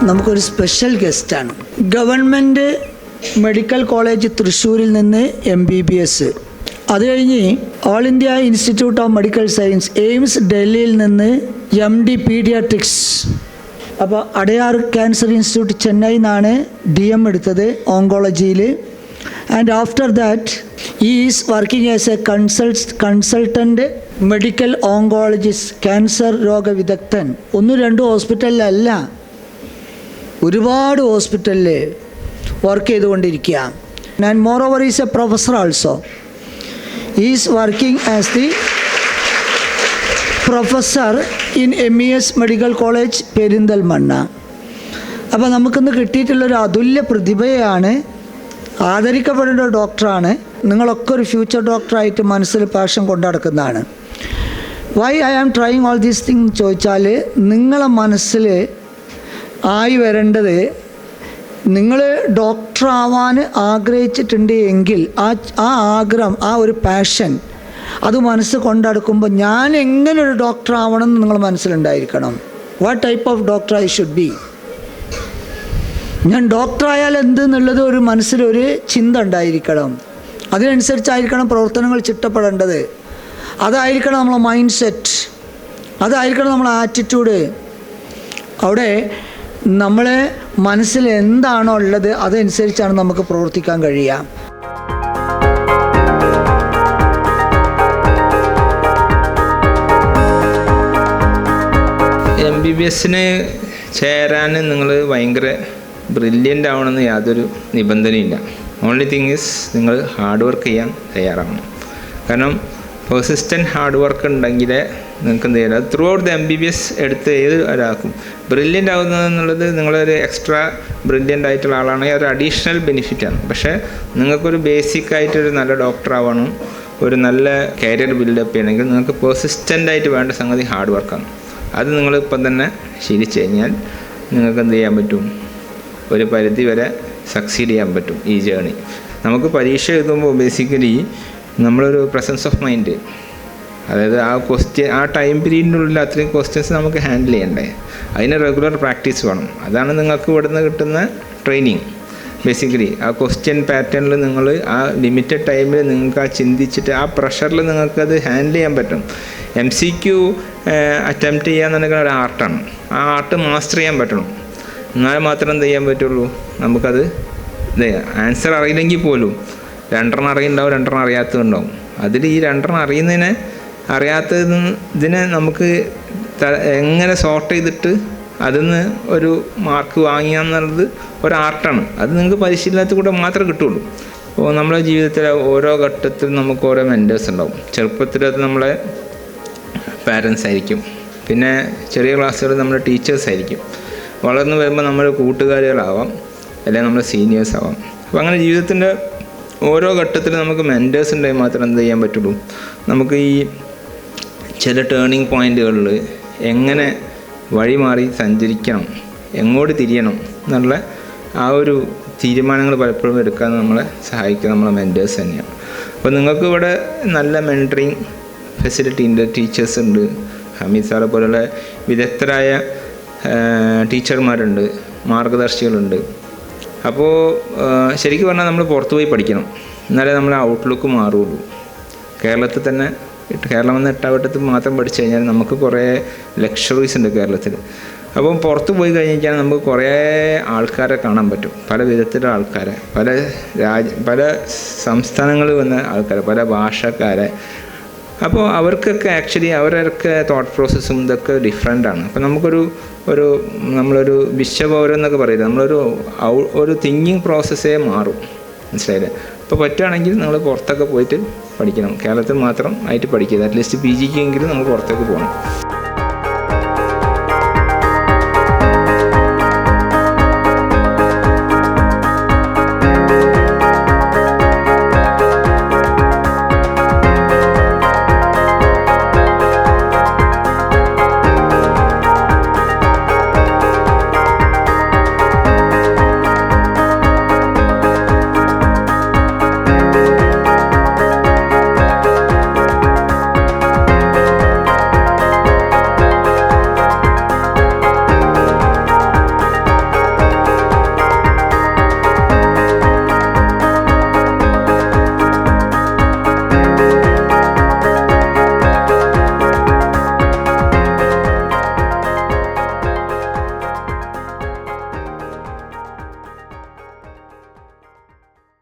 നമുക്കൊരു സ്പെഷ്യൽ ഗസ്റ്റാണ്. Government medical college തൃശ്ശൂരിൽ നിന്ന് MBBS, അത് കഴിഞ്ഞ് all India institute of medical science AIIMS ഡൽഹിയിൽ നിന്ന് MD പീഡിയാട്രിക്സ്. അപ്പോൾ അടയാർ ക്യാൻസർ ഇൻസ്റ്റിറ്റ്യൂട്ട് ചെന്നൈയിൽ നിന്നാണ് DM എടുത്തത് ഓങ്കോളജിയിൽ. And after that he is working as a consultant medical oncologist, cancer രോഗവിദഗ്ധൻ. 1-2 ഹോസ്പിറ്റലിലല്ല, ഒരുപാട് ഹോസ്പിറ്റലിൽ വർക്ക് ചെയ്തുകൊണ്ടിരിക്കുക. And moreover is a professor also. Is working as the professor in MES medical college Perinthalmanna. അപ്പോൾ നമുക്കിന്ന് കിട്ടിയിട്ടുള്ളൊരു അതുല്യ പ്രതിഭയാണ്, ആദരിക്കപ്പെടേണ്ട ഒരു ഡോക്ടറാണ്. നിങ്ങളൊക്കെ ഒരു ഫ്യൂച്ചർ ഡോക്ടറായിട്ട് മനസ്സിൽ പാഷൻ കൊണ്ടു നടക്കുന്നതാണ്. Why I am trying all these thing ചോദിച്ചാൽ, നിങ്ങളെ മനസ്സിൽ ആയി വരേണ്ടത്, നിങ്ങൾ ഡോക്ടറാവാൻ ആഗ്രഹിച്ചിട്ടുണ്ട് എങ്കിൽ ആ ആഗ്രഹം, ആ ഒരു പാഷൻ, അത് മനസ്സ് കൊണ്ടടക്കുമ്പോൾ ഞാൻ എങ്ങനെ ഒരു ഡോക്ടർ ആവണം എന്ന് നിങ്ങൾ മനസ്സിലുണ്ടായിരിക്കണം. What type of doctor I should be. ഞാൻ ഡോക്ടറായാൽ എന്തെന്നുള്ളത് ഒരു മനസ്സിലൊരു ചിന്ത ഉണ്ടായിരിക്കണം. അതിനനുസരിച്ചായിരിക്കണം പ്രവർത്തനങ്ങൾ ചിട്ടപ്പെടേണ്ടത്. അതായിരിക്കണം നമ്മളെ മൈൻഡ് സെറ്റ്, അതായിരിക്കണം നമ്മളെ ആറ്റിറ്റ്യൂഡ്. അവിടെ നമ്മളെ മനസ്സിൽ എന്താണോ ഉള്ളത് അതനുസരിച്ചാണ് നമുക്ക് പ്രവർത്തിക്കാൻ കഴിയുക. MBBSന് ചേരാൻ നിങ്ങൾ ഭയങ്കര ബ്രില്യൻ്റ് ആവണമെന്ന് യാതൊരു നിബന്ധനയില്ല. ഓൺലി തിങ് ഈസ് നിങ്ങൾ ഹാർഡ് വർക്ക് ചെയ്യാൻ തയ്യാറാവണം. കാരണം പെർസിസ്റ്റൻറ്റ് ഹാർഡ് വർക്ക് ഉണ്ടെങ്കിൽ നിങ്ങൾക്ക് എന്ത് ചെയ്യാം, ത്രൂ ഔട്ട് ദ MBBS എടുത്ത് ഏത് ഒരാൾക്കും ബ്രില്യൻ്റ് ആവുന്നത് എന്നുള്ളത്, നിങ്ങളൊരു എക്സ്ട്രാ ബ്രില്യൻ്റ് ആയിട്ടുള്ള ആളാണെങ്കിൽ ഒരു അഡീഷണൽ ബെനിഫിറ്റാണ്. പക്ഷേ നിങ്ങൾക്കൊരു ബേസിക് ആയിട്ടൊരു നല്ല ഡോക്ടർ ആവണം, ഒരു നല്ല കരിയർ ബിൽഡപ്പ് ചെയ്യണമെങ്കിൽ നിങ്ങൾക്ക് പെർസിസ്റ്റൻ്റ് വേണ്ട സംഗതി ഹാർഡ് വർക്കാണ്. അത് നിങ്ങളിപ്പം തന്നെ ശീലിച്ചു കഴിഞ്ഞാൽ നിങ്ങൾക്ക് എന്ത് ചെയ്യാൻ പറ്റും, ഒരു പരിധി വരെ സക്സീഡ് ചെയ്യാൻ പറ്റും ഈ ജേണി. നമുക്ക് പരീക്ഷ എഴുതുമ്പോൾ ബേസിക്കലി നമ്മളൊരു പ്രസൻസ് ഓഫ് മൈൻഡ്, അതായത് ആ ടൈം പീരീഡിനുള്ളിൽ അത്രയും ക്വസ്റ്റ്യൻസ് നമുക്ക് ഹാൻഡിൽ ചെയ്യണ്ടേ, അതിന് റെഗുലർ പ്രാക്ടീസ് വേണം. അതാണ് നിങ്ങൾക്ക് ഇവിടുന്ന് കിട്ടുന്ന ട്രെയിനിങ്. ബേസിക്കലി ആ ക്വസ്റ്റ്യൻ പാറ്റേണിൽ നിങ്ങൾ ആ ലിമിറ്റഡ് ടൈമിൽ നിങ്ങൾക്ക് ആ ചിന്തിച്ചിട്ട് ആ പ്രഷറിൽ നിങ്ങൾക്കത് ഹാൻഡിൽ ചെയ്യാൻ പറ്റും. MCQ അറ്റംപ്റ്റ് ചെയ്യാന്നുണ്ടെങ്കിൽ ഒരു ആർട്ടാണ്. ആ ആർട്ട് മാസ്റ്റർ ചെയ്യാൻ പറ്റണം. എന്നാൽ മാത്രം എന്ത് ചെയ്യാൻ പറ്റുള്ളൂ, നമുക്കത് ആൻസർ അറിയില്ലെങ്കിൽ പോലും 2 അറിയുന്നുണ്ടാവും, 2 അറിയാത്തതുണ്ടാവും. അതിൽ ഈ 2 അറിയാത്തതിനെ നമുക്ക് എങ്ങനെ സോർട്ട് ചെയ്തിട്ട് അതിൽ നിന്ന് ഒരു മാർക്ക് വാങ്ങിയാന്നുള്ളത് ഒരു ആർട്ടാണ്. അത് നിങ്ങൾക്ക് പരിശീലനത്തിൽ കൂടെ മാത്രമേ കിട്ടുള്ളൂ. അപ്പോൾ നമ്മുടെ ജീവിതത്തിലെ ഓരോ ഘട്ടത്തിലും നമുക്ക് ഓരോ മെൻറ്റേഴ്സ് ഉണ്ടാവും. ചെറുപ്പത്തിൽ അത് നമ്മളെ പാരൻസ് ആയിരിക്കും, പിന്നെ ചെറിയ ക്ലാസ്സുകളിൽ നമ്മുടെ ടീച്ചേഴ്സ് ആയിരിക്കും, വളർന്നു വരുമ്പോൾ നമ്മുടെ കൂട്ടുകാരികളാവാം, അല്ലെങ്കിൽ നമ്മുടെ സീനിയേഴ്സ് ആവാം. അപ്പോൾ അങ്ങനെ ജീവിതത്തിൻ്റെ ഓരോ ഘട്ടത്തിലും നമുക്ക് മെൻറ്റേഴ്സ് ഉണ്ടെങ്കിൽ മാത്രം എന്ത് ചെയ്യാൻ പറ്റുള്ളൂ, നമുക്ക് ഈ ചില ടേണിംഗ് പോയിൻ്റുകളിൽ എങ്ങനെ വഴി മാറി സഞ്ചരിക്കണം, എങ്ങോട്ട് തിരിയണം എന്നുള്ള ആ ഒരു തീരുമാനങ്ങൾ പലപ്പോഴും എടുക്കാൻ നമ്മളെ സഹായിക്കുക നമ്മളെ മെൻറ്റേഴ്സ് തന്നെയാണ്. അപ്പോൾ നിങ്ങൾക്ക് ഇവിടെ നല്ല മെൻറ്ററിങ് ഫെസിലിറ്റി ഉണ്ട്, ടീച്ചേഴ്സ് ഉണ്ട്, ഹമീദ് സാറെ പോലുള്ള വിദഗ്ധരായ ടീച്ചർമാരുണ്ട്, മാർഗദർശികളുണ്ട്. അപ്പോൾ ശരിക്കും പറഞ്ഞാൽ നമ്മൾ പുറത്തു പോയി പഠിക്കണം, എന്നാലേ നമ്മളെ ഔട്ട്ലുക്ക് മാറുള്ളൂ. കേരളത്തിൽ തന്നെ, കേരളം എന്ന 8 വട്ടത്തിൽ മാത്രം പഠിച്ചു കഴിഞ്ഞാൽ നമുക്ക് കുറേ ലക്ഷറീസ് ഉണ്ട് കേരളത്തിൽ. അപ്പം പുറത്ത് പോയി കഴിഞ്ഞാൽ നമുക്ക് കുറേ ആൾക്കാരെ കാണാൻ പറ്റും, പല വിധത്തിലുള്ള ആൾക്കാരെ, പല സംസ്ഥാനങ്ങളിൽ വന്ന ആൾക്കാരെ, പല ഭാഷക്കാരെ. അപ്പോൾ അവർക്കൊക്കെ ആക്ച്വലി അവരൊക്കെ തോട്ട് പ്രോസസ്സും ഇതൊക്കെ ഡിഫറെൻ്റാണ്. അപ്പോൾ നമ്മളൊരു വിശ്വപൗരം എന്നൊക്കെ പറയുന്നത് നമ്മളൊരു തിങ്കിങ് പ്രോസസ്സേ മാറും, മനസ്സിലായില്ലേ? അപ്പോൾ പറ്റുകയാണെങ്കിൽ നിങ്ങൾ പുറത്തൊക്കെ പോയിട്ട് പഠിക്കണം. കേരളത്തിൽ മാത്രം ആയിട്ട് പഠിക്കരുത്, അറ്റ്ലീസ്റ്റ് PGക്കെങ്കിലും നമ്മൾ പുറത്തേക്ക് പോകണം.